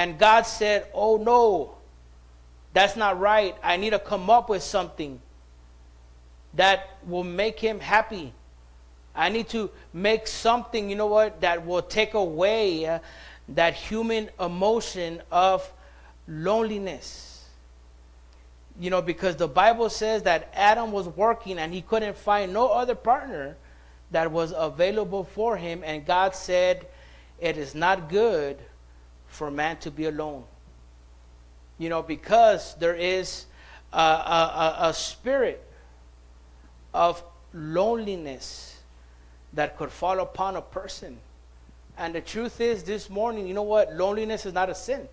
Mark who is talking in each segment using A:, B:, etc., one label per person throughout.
A: And God said, oh no, that's not right. I need to come up with something that will make him happy. I need to make something, you know what, that will take away that human emotion of loneliness. You know, because the Bible says that Adam was working and he couldn't find no other partner that was available for him. And God said, it is not good for man to be alone. You know, because there is a spirit of loneliness that could fall upon a person. And the truth is, this morning, you know what? Loneliness is not a sin.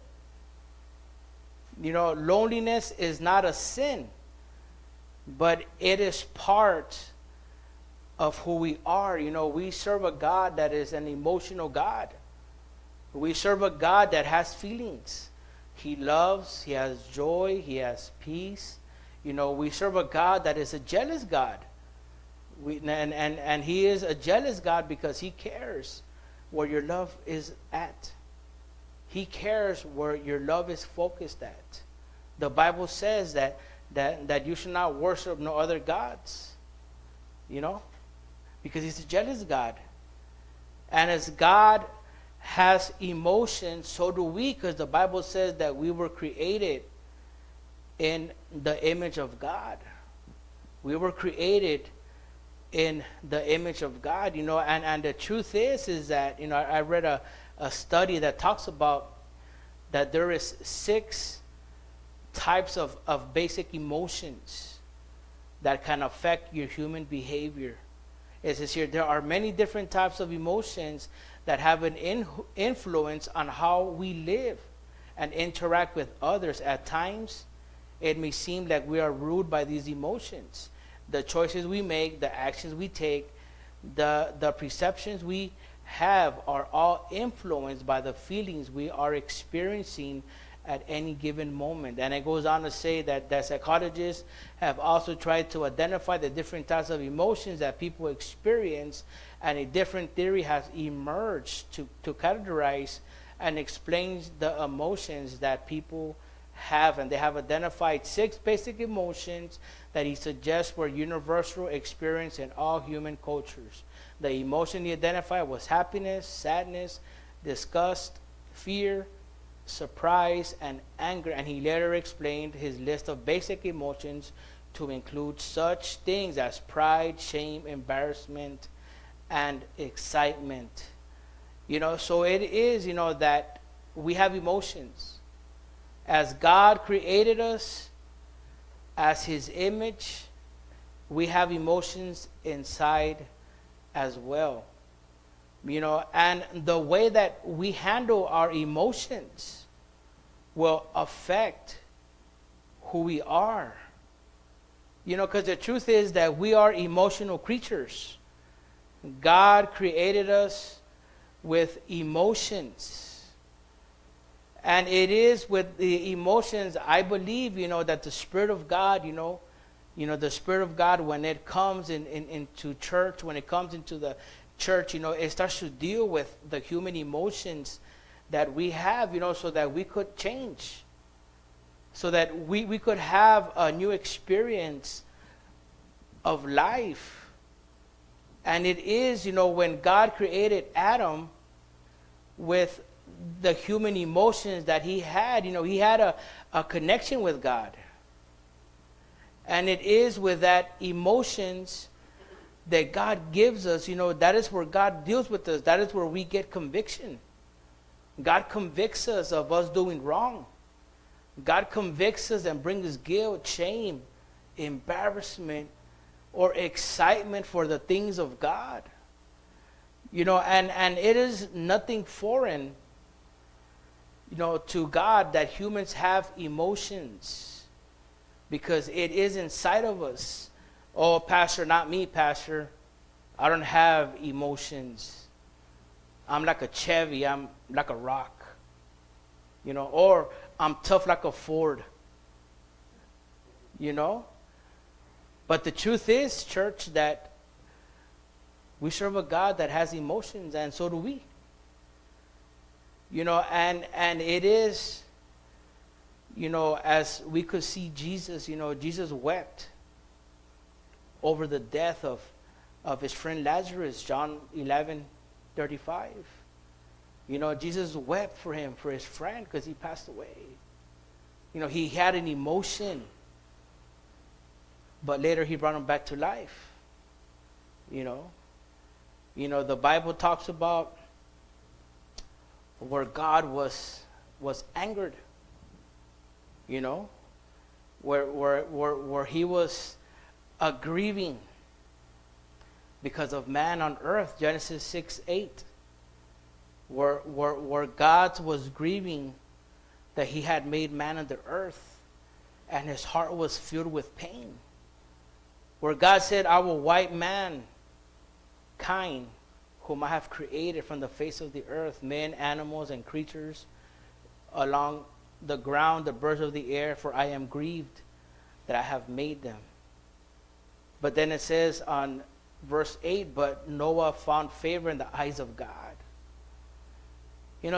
A: You know, loneliness is not a sin, but it is part of who we are. You know, we serve a God that is an emotional God. We serve a God that has feelings. He loves, he has joy, he has peace. You know, we serve a God that is a jealous God. And he is a jealous God because he cares where your love is at. He cares where your love is focused at. The Bible says that you should not worship no other gods. You know? Because he's a jealous God. And as God has emotions, so do we, because the Bible says that we were created in the image of God. We were created in the image of God, you know, and the truth is that, you know, I read a study that talks about that there is 6 types of basic emotions that can affect your human behavior. It says here, there are many different types of emotions that have an influence on how we live and interact with others. At times, it may seem like we are ruled by these emotions. The choices we make, the actions we take, the perceptions we have are all influenced by the feelings we are experiencing at any given moment. And it goes on to say that psychologists have also tried to identify the different types of emotions that people experience, and a different theory has emerged to categorize and explain the emotions that people have. And they have identified 6 basic emotions that he suggests were universal experience in all human cultures. The emotion he identified was happiness, sadness, disgust, fear, surprise, and anger. And he later explained his list of basic emotions to include such things as pride, shame, embarrassment, and excitement. You know, so it is, you know, that we have emotions. As God created us as his image, we have emotions inside as well. You know, and the way that we handle our emotions will affect who we are. You know, because the truth is that we are emotional creatures. God created us with emotions. And it is with the emotions, I believe, you know, that the Spirit of God, you know, the Spirit of God, when it comes into church, when it comes into the church, you know, it starts to deal with the human emotions that we have, you know, so that we could change, so that we could have a new experience of life. And it is, you know, when God created Adam with the human emotions that he had, you know, he had a connection with God. And it is with that emotions that God gives us, you know, that is where God deals with us. That is where we get conviction. God convicts us of us doing wrong. God convicts us and brings us guilt, shame, embarrassment, or excitement for the things of God. You know, and it is nothing foreign, you know, to God that humans have emotions, because it is inside of us. Oh, Pastor, not me, Pastor. I don't have emotions. I'm like a Chevy. I'm like a rock. You know, or I'm tough like a Ford. You know? But the truth is, church, that we serve a God that has emotions, and so do we. And it is, as we could see Jesus, Jesus wept over the death of his friend Lazarus, John 11:35. Jesus wept for him, for his friend, because he passed away. He had an emotion, but later he brought him back to life. The Bible talks about where God was angered. Where he was grieving because of man on earth, Genesis 6:8. Where God was grieving that he had made man on the earth, and his heart was filled with pain. Where God said, I will wipe mankind, whom I have created from the face of the earth, men, animals, and creatures along the ground, the birds of the air, for I am grieved that I have made them. But then it says on verse 8, but Noah found favor in the eyes of God.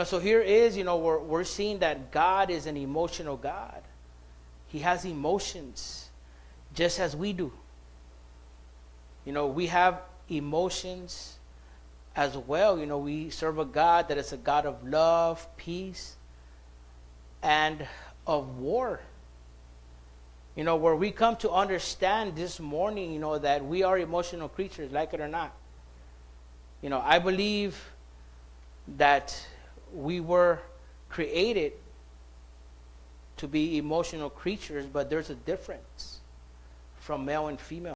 A: So here is, we're seeing that God is an emotional God. He has emotions just as we do. We have emotions as well. We serve a God that is a God of love, peace, and of war. Where we come to understand this morning, that we are emotional creatures, like it or not. I believe that we were created to be emotional creatures, but there's a difference from male and female.